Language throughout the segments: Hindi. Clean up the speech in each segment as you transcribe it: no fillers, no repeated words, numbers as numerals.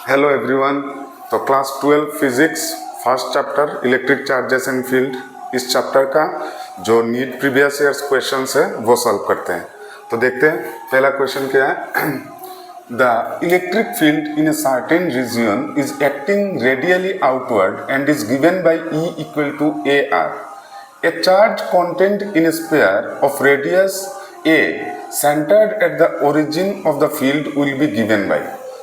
Hello everyone. तो class 12 physics first chapter electric charges and field, इस चैप्टर का जो नीट प्रीवियस ईयर्स क्वेश्चंस है वो सॉल्व करते हैं। तो देखते हैं पहला क्वेश्चन क्या है। The electric field in a certain region is acting radially outward and is given by E equal to AR. A charge contained in a sphere of radius A centered at the origin of the field will be given by.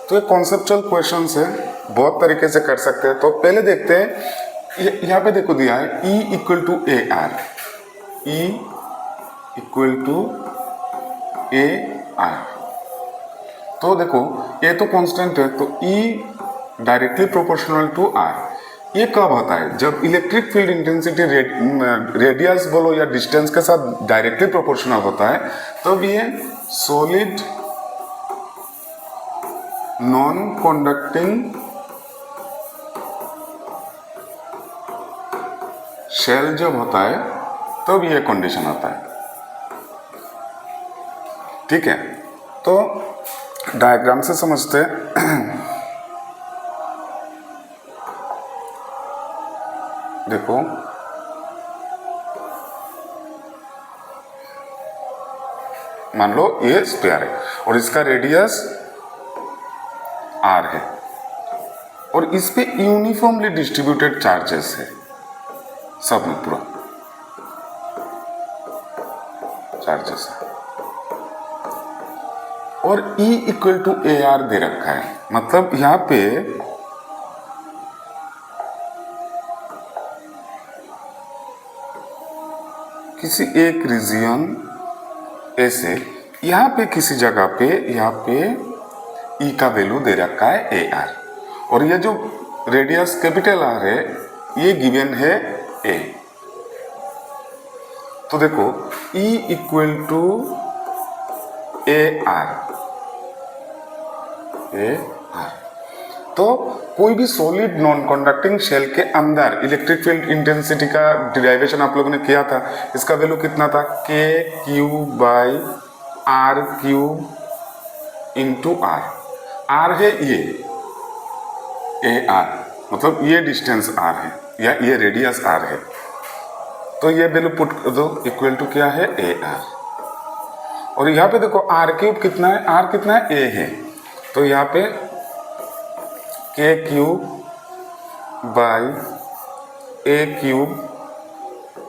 तो ये कॉन्सेप्चुअल क्वेश्चन है, बहुत तरीके से कर सकते हैं। तो पहले देखते हैं, यहाँ पे देखो दिया है E equal to AR, E equal to AR। तो देखो ये तो कांस्टेंट है, तो E directly proportional to R। ये कब होता है? जब इलेक्ट्रिक फील्ड इंटेंसिटी रेडियस बोलो या डिस्टेंस के साथ डायरेक्टली प्रोपोर्शनल होता है, तब ये सॉलिड नॉन कंडक्टिंग शेल जब होता है तब ये कंडीशन होता है। ठीक है, तो डायग्राम से समझते हैं। देखो मान लो ये स्फीयर है और इसका रेडियस R है और इस पे यूनिफॉर्मली डिस्ट्रीब्यूटेड चार्जेस है, सब में पूरा चार्जेस है और E इक्वल टू AR दे रखा है। मतलब यहां पे किसी एक रीजन ऐसे यहाँ पे किसी जगह पे यहाँ पे E का वैल्यू दे रखा है AR और ये जो रेडियस कैपिटल R है ये गिवन है A। तो देखो E इक्वल टू AR, तो कोई भी सॉलिड नॉन कंडक्टिंग शेल के अंदर इलेक्ट्रिक फील्ड इंटेंसिटी का डिराइवेशन आप लोगों ने किया था। इसका वैल्यू कितना था? KQ by RQ into R। R है ये AR, मतलब ये डिस्टेंस R है या ये रेडियस R है। तो ये वैल्यू पुट कर दो, इक्वल टू क्या है? AR। और यहाँ पे देखो R क्यूब कितना है? R कितना है? A है। तो यहाँ पे KQ by A cube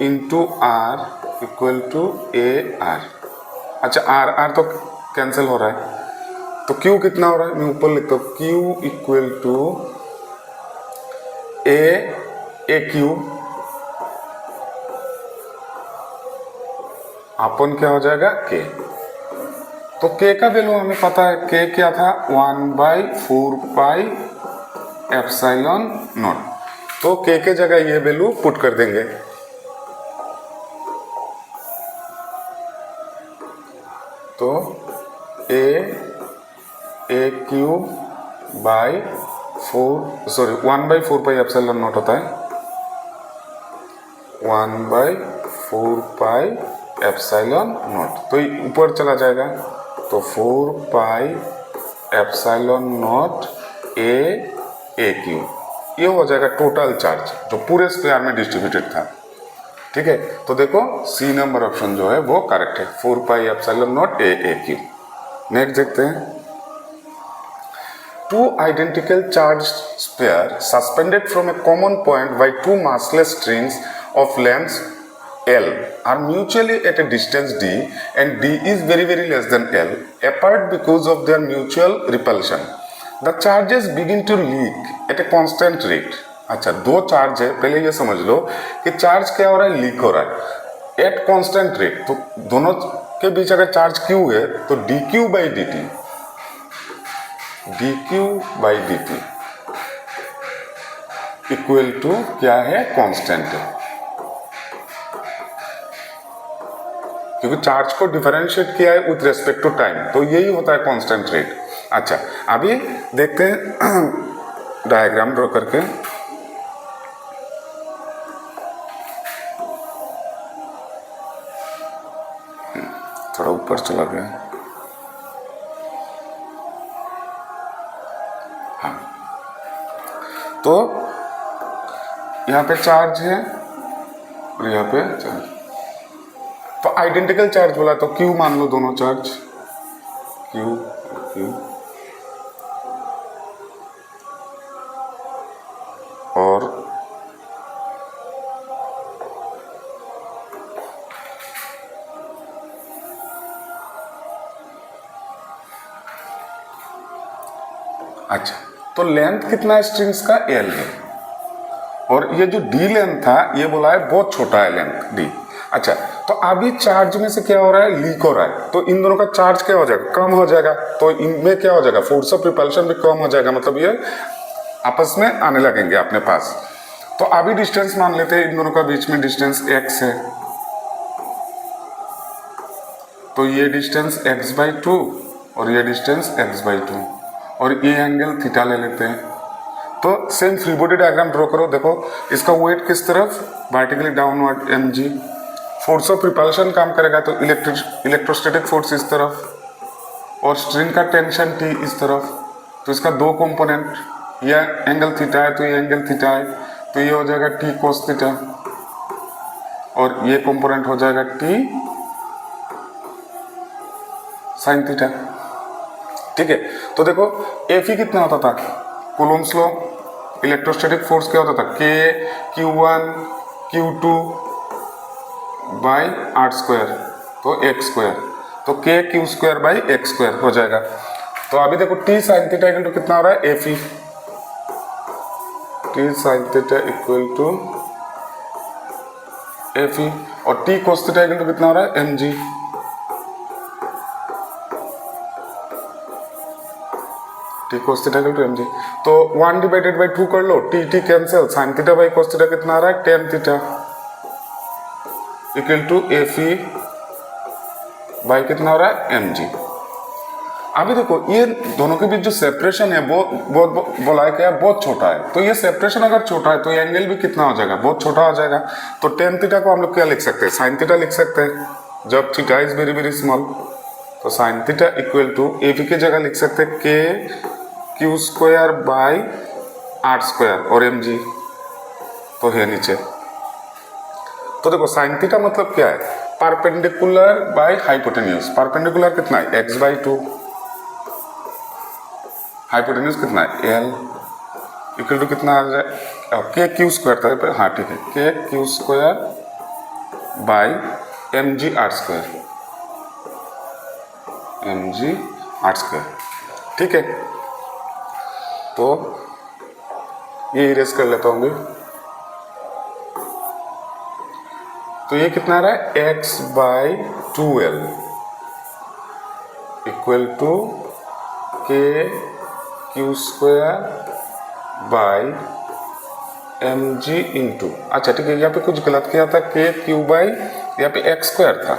into R equal to AR। अच्छा R तो कैंसिल हो रहा है, तो Q कितना हो रहा है? मैं ऊपर लिखता हूँ Q equal to A cube अपन क्या हो जाएगा? K। तो K का वैल्यू हमें पता है, K क्या था? 1/4 पाई एप्सिलॉन नॉट। तो K के जगह ये वैल्यू पुट कर देंगे। तो A cube by 1/4 pi epsilon not होता है 1/4 पाई एप्सिलॉन नॉट। तो ऊपर चला जाएगा, तो 4 pi epsilon not A cube, ये हो जाएगा टोटल चार्ज जो पूरे स्फीयर में डिस्ट्रीब्यूटेड था। ठीक है, तो देखो C नंबर ऑप्शन जो है वो करेक्ट है, 4 pi epsilon not A cube. Next देखते हैं, two identical charged sphere suspended from a common point by two massless strings of length L are mutually at a distance D and D is very less than L apart because of their mutual repulsion. The charges begin to leak at a constant rate. अच्छा, दो चार्ज है, पहले ये समझ लो कि चार्ज क्या हो रहा है? लीक हो रहा है एट कांस्टेंट रेट। तो दोनों के बीच अगर चार्ज Q है तो dQ by dt, dQ by dt equal to क्या है? कांस्टेंट है, क्योंकि चार्ज को डिफरेंशिएट किया है विथ रेस्पेक्ट टू टाइम, तो यही होता है कांस्टेंट रेट। अच्छा, अभी देखते हैं डायग्राम ड्रॉ करके। थोड़ा ऊपर चला गया। हाँ, तो यहाँ पे चार्ज है और यहाँ पे चार्ज, तो आइडेंटिकल चार्ज बोला तो Q मान लो दोनों चार्ज, Q Q और अच्छा, तो लेंथ कितना है स्ट्रिंग्स का, L है, और ये जो D लेंथ था ये बोला है बहुत छोटा है लेंथ D। अच्छा, तो अभी चार्ज में से क्या हो रहा है, लीक हो रहा है, तो इन दोनों का चार्ज क्या हो जाएगा, कम हो जाएगा, तो इनमें क्या हो जाएगा, फोर्स ऑफ रिपल्शन भी कम हो जाएगा, मतलब ये आपस में आने लगेंगे अपने पास। तो अभी डिस्टेंस मान लेते हैं इन दोनों का बीच में डिस्टेंस x है, तो ये डिस्टेंस x/2 और ये डिस्टेंस x/2 और ये एंगल थीटा ले लेते हैं। तो same free body diagram draw करो, देखो इसका वेट किस तरफ, vertically downward mg, force of repulsion काम करेगा तो इलेक्ट्रोस्टैटिक फोर्स इस तरफ और स्ट्रिंग का टेंशन T इस तरफ, तो इसका दो कंपोनेंट, यह एंगल थीटा है तो ये एंगल थीटा है, तो ये हो जाएगा T cos थीटा और ये कंपोनेंट हो जाएगा T sin थीटा। ठीक है, तो देखो Fe कितना होता था, कूलम्ब्स लॉ, इलेक्ट्रोस्टैटिक फोर्स क्या होता था, K Q1 Q2 by r², तो x², तो K Q² बाई x² हो जाएगा। तो अभी देखो T sin theta equal to कितना हो रहा है, Fe, T sin theta equal to Fe और T cos theta equal to कितना हो रहा है, mg। T cos theta equal to mg, तो 1/2 कर लो, T cancel, sin theta by cos theta कितना आ रहा है, tan theta equal to Fe by कितना हो रहा है, mg। अभी देखो ये दोनों के बीच जो सेपरेशन है वो बोला है क्या, बहुत छोटा है, तो ये सेपरेशन अगर छोटा है तो ये एंगल भी कितना हो जाएगा, बहुत छोटा हो जाएगा। तो tan थीटा को हम लोग क्या लिख सकते हैं, sin थीटा लिख सकते हैं, जब theta is very very small, तो sin theta equal to Fe की जगह लिख सकते हैं K Q² बाई r² और mg, तो है नीचे। तो देखो sin थीटा मतलब क्या है, परपेंडिकुलर बाई हाइपोटेन्यूज, परपेंडिकुलर कितना है, x/2, हाइपोटेन्यूज कितना है, L इक्वल टू कितना आ जाए, K Q² था, हाँ ठीक है, K Q² by mg r², mg r²। ठीक है, तो ये इरेज कर लेता हूँ, तो ये कितना आ रहा है, x/2l equal to K Q² by mg into, अच्छा ठीक है, यहाँ पे कुछ गलत किया था, K Q बाई, यहाँ पे x² था,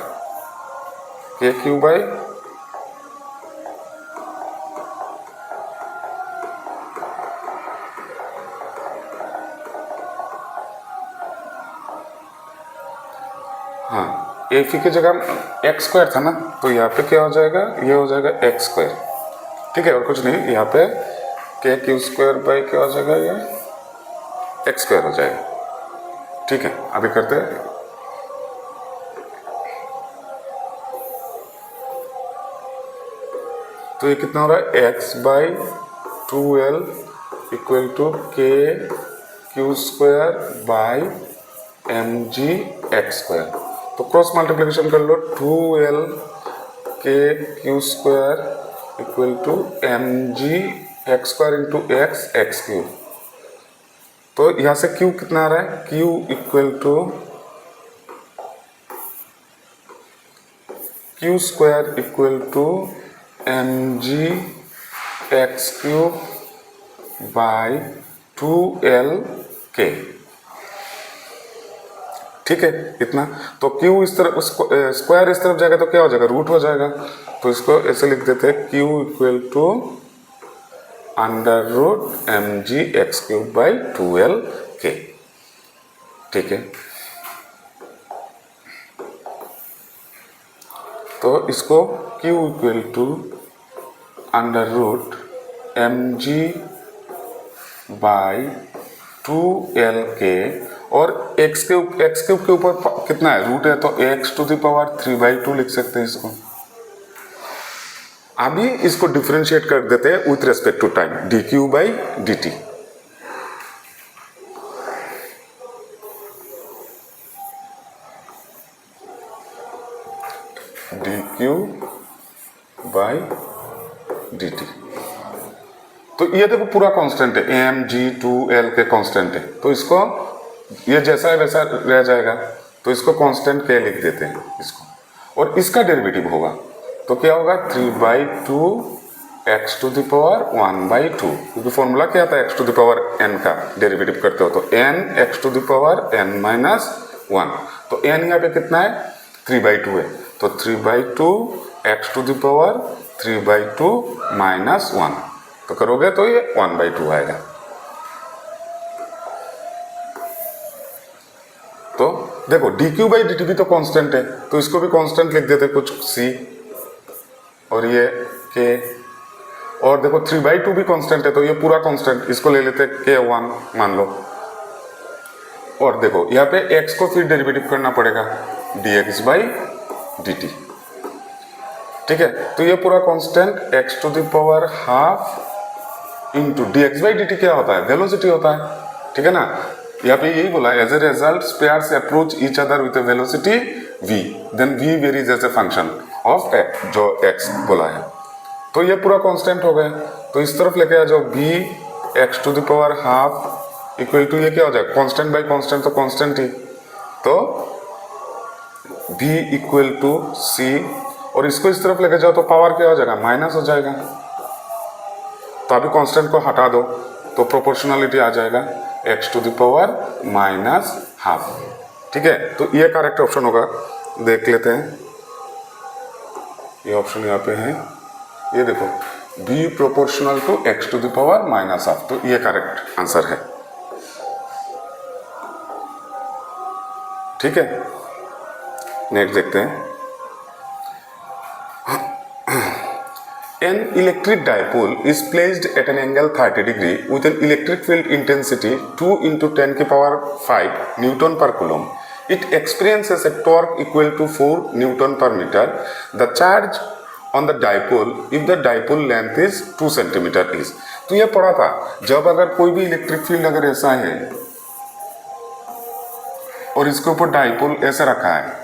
K Q बाई हाँ, Fe की जगह x² था ना, तो यहाँ पे क्या हो जाएगा, ये हो जाएगा x²। ठीक है, और कुछ नहीं, यहाँ पे K Q² बाई क्या हो जाएगा, ये x² हो जाएगा। ठीक है, अभी करते हैं, तो ये कितना हो रहा है, x/2l equal to K Q² by mg x², तो क्रॉस मल्टीप्लिकेशन कर लो, 2l K Q² equal to mg x² into x³ तो यहाँ से Q कितना आ रहा है, Q equal to Q² equal to mg x³ by 2lk। ठीक है, इतना, तो Q इस तरफ, स्क्वायर इस तरफ जाएगा तो क्या हो जाएगा, रूट हो जाएगा, तो इसको ऐसे लिख देते हैं, Q equal to √mg x³ by 2lk। ठीक है, तो इसको Q equal to √mg by 2Lk और x क्यूब के ऊपर कितना है, रूट है, तो x⁴/3/2 लिख सकते हैं इसको। अभी इसको डिफरेंशिएट कर देते हैं with respect to time, dq/dt। dq/dt। तो ये देखो पूरा कांस्टेंट है, m g 2l के कांस्टेंट है, तो इसको ये जैसा है वैसा रह जाएगा, तो इसको कांस्टेंट k लिख देते हैं इसको, और इसका डेरिवेटिव होगा तो क्या होगा 3/2 x⁴1/2, क्योंकि फॉर्मूला क्या था x⁴n का डेरिवेटिव करते हो तो n x⁴n-1, तो n यहाँ पे कितना है 3/2 है, तो 3/2 x⁴3/2 -1, तो करोगे तो ये 1/2 आएगा। तो देखो dq/dt भी तो कांस्टेंट है, तो इसको भी कांस्टेंट लिख देते कुछ c, और ये k, और देखो 3/2 भी कांस्टेंट है, तो ये पूरा कांस्टेंट, इसको ले लेते k1 मान लो, और देखो यहाँ पे x को फिर डेरिवेटिव करना पड़ेगा dx/dt, ठीक है। तो ये पूरा कांस्टेंट x⁴½ इंटू dx/dt क्या होता है, वेलोसिटी होता है, ठीक है ना। यहाँ पे यही बोला as a result pairs approach each other with a velocity v, then v varies as a function of जो x बोला है, तो ये पूरा कांस्टेंट हो गया। तो इस तरफ लेके आ जाओ b x⁴½ इक्वल टू ये क्या हो जाएगा, कांस्टेंट बाय कांस्टेंट तो कांस्टेंट ही, तो v इक्वल टू c, और इसको इस तरफ लेके जाओ तो पावर क्या हो जाएगा, माइनस हो जाएगा, तो अभी कांस्टेंट को हटा दो तो प्रोपोर्शनलिटी आ जाएगा x⁻², ठीक है। तो ये करेक्ट ऑप्शन होगा, देख लेते हैं, ये ऑप्शन यहाँ पे है, ये देखो b प्रोपोर्शनल टू x⁻², तो ये करेक्ट आंसर है, ठीक है। नेक्स्ट देखते हैं, An electric dipole is placed at an angle 30 degree with an electric field intensity 2 × 10⁵ Newton per coulomb. It experiences a torque equal to 4 Newton per meter. The charge on the dipole, if the dipole length is 2 centimeter is. तो ये पढ़ा था, जब अगर कोई भी इलेक्ट्रिक फील्ड अगर ऐसा है और इसके ऊपर डाइपोल ऐसे रखा है,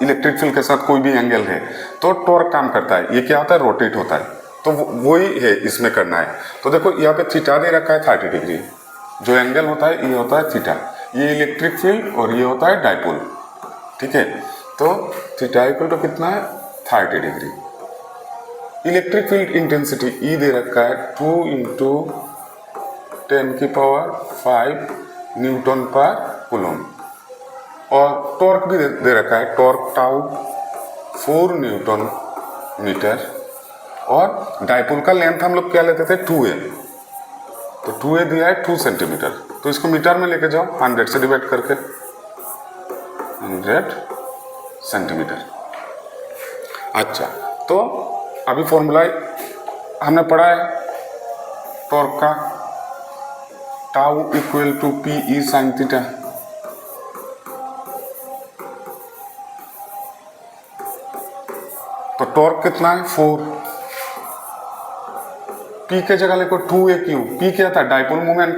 इलेक्ट्रिक फील्ड के साथ कोई भी एंगल है, तो टॉर्क काम करता है, ये क्या होता है, रोटेट होता है, तो वही है इसमें करना है। तो देखो यहाँ पे थीटा दे रखा है 30 डिग्री, जो एंगल होता है ये होता है थीटा, ये इलेक्ट्रिक फील्ड और ये होता है डाइपोल, ठीक है। तो थीटा इक्वल टू कितना है 30 degree. Electric field intensity E दे रखा है 2 × 10⁵ न्यूटन पर कूलम, और टॉर्क भी दे रखा है, टॉर्क टाउ 4 न्यूटन मीटर, और डाइपोल का लेंथ हम लोग क्या लेते थे 2a, तो 2a दिया है 2 सेंटीमीटर, तो इसको मीटर में लेके जाओ 100 से डिवाइड करके, 100 सेंटीमीटर। अच्छा, तो अभी फॉर्मूला हमने पढ़ा है टॉर्क का, tau equal to PE sin theta, तो टॉर्क कितना है 4, P के जगह लिखो 2a क्यूब, P क्या था डाइपोल मोमेंट,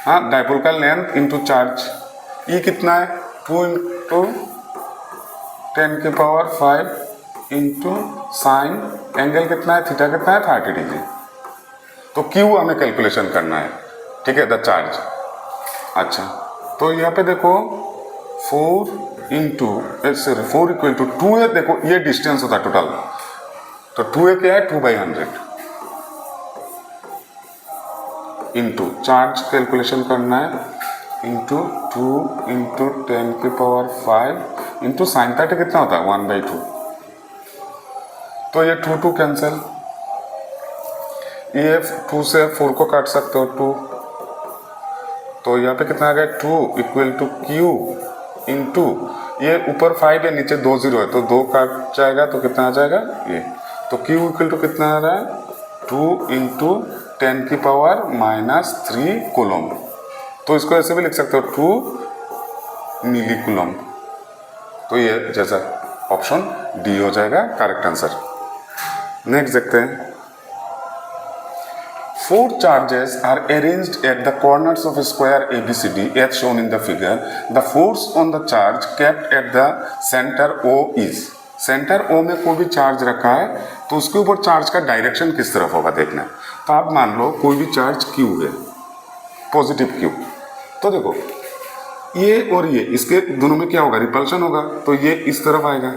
हाँ डाइपोल का लेंथ इंटू चार्ज, E कितना है 2 × 10⁵ इंटू साइन, एंगल कितना है थीटा कितना है 30 डिग्री, तो Q हमें कैलकुलेशन करना है, ठीक है, द चार्ज। अच्छा, तो यहाँ पे देखो 4 इक्वल टू 2a, देखो ये डिस्टेंस होता है टोटल, तो 2a क्या है 2/100 इंटू चार्ज कैलकुलेशन करना है इंटू 2 × 10⁵ इंटू साइन 30 कितना होता है 1/2, तो ये 2 कैंसिल, ये 2 से 4 को काट सकते हो 2, तो यहाँ पे कितना आ गया 2 इक्वल टू Q इंटू, ये ऊपर 5 है नीचे 2 0 है, तो 2 काट जाएगा तो कितना आ जाएगा ये, तो Q इक्वल टू कितना आ रहा है 2 × 10⁻³ कूलम, तो इसको ऐसे भी लिख सकते हो 2 मिली कूलम। तो ये जैसा ऑप्शन डी हो जाएगा करेक्ट आंसर। नेक्स्ट देखते हैं, 4 charges are arranged at the corners of a square ABCD as shown in the figure. The force on the charge kept at the center O is. Centre O में कोई भी चार्ज रखा है तो उसके ऊपर चार्ज का डायरेक्शन किस तरफ होगा देखना है। तो आप मान लो कोई भी चार्ज Q है, पॉजिटिव Q, तो देखो ये और ये इसके दोनों में क्या होगा, रिपल्शन होगा, तो ये इस तरफ आएगा।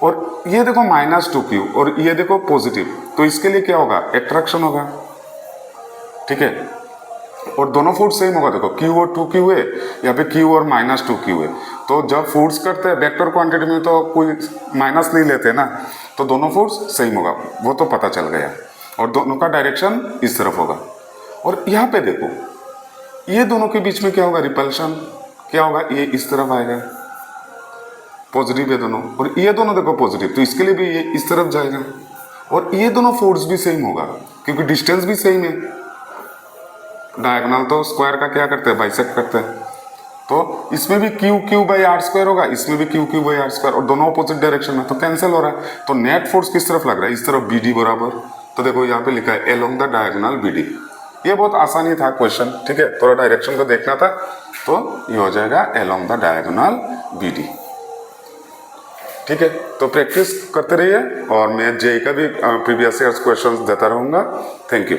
और ये देखो -2Q और ये देखो पॉजिटिव, तो इसके लिए क्या होगा, एट्रैक्शन होगा, ठीक है। और दोनों फोर्स सेम होगा, देखो Q और 2Q है, यहाँ पे Q और -2Q है। तो जब फोर्स करते हैं वेक्टर क्वांटिटी में तो कोई माइनस नहीं लेते ना, तो दोनों फोर्स सेम होगा, वो तो पता चल गया। और दोनों का डायरेक्शन इस तरफ होगा। और यहाँ पे देखो ये दोनों के बीच में क्या होगा, रिपल्शन, क्या होगा, ये इस तरफ आएगा, पॉजिटिव है दोनों, और ये दोनों देखो पॉजिटिव, तो इसके लिए भी ये इस तरफ जाएगा। और ये दोनों फोर्स भी सेम होगा क्योंकि डिस्टेंस भी सेम है। डायगोनल तो स्क्वायर का क्या करते हैं, बाइसेक्ट करते हैं। तो इसमें भी Q/r² होगा, इसमें भी Q/r², और दोनों अपोजिट डायरेक्शन में, तो कैंसिल हो रहा है। तो नेट फोर्स किस तरफ लग रहा है, इस तरफ BD बराबर। तो देखो यहाँ पे लिखा है एलोंग द डायगोनल BD। ये बहुत आसानी था क्वेश्चन, ठीक है, थोड़ा डायरेक्शन को देखना था, तो ये हो जाएगा एलोंग द डायगोनल BD, ठीक है। तो प्रैक्टिस करते रहिए और मैं जेईई का भी प्रीवियस ईयर्स क्वेश्चंस देता रहूँगा। Thank you.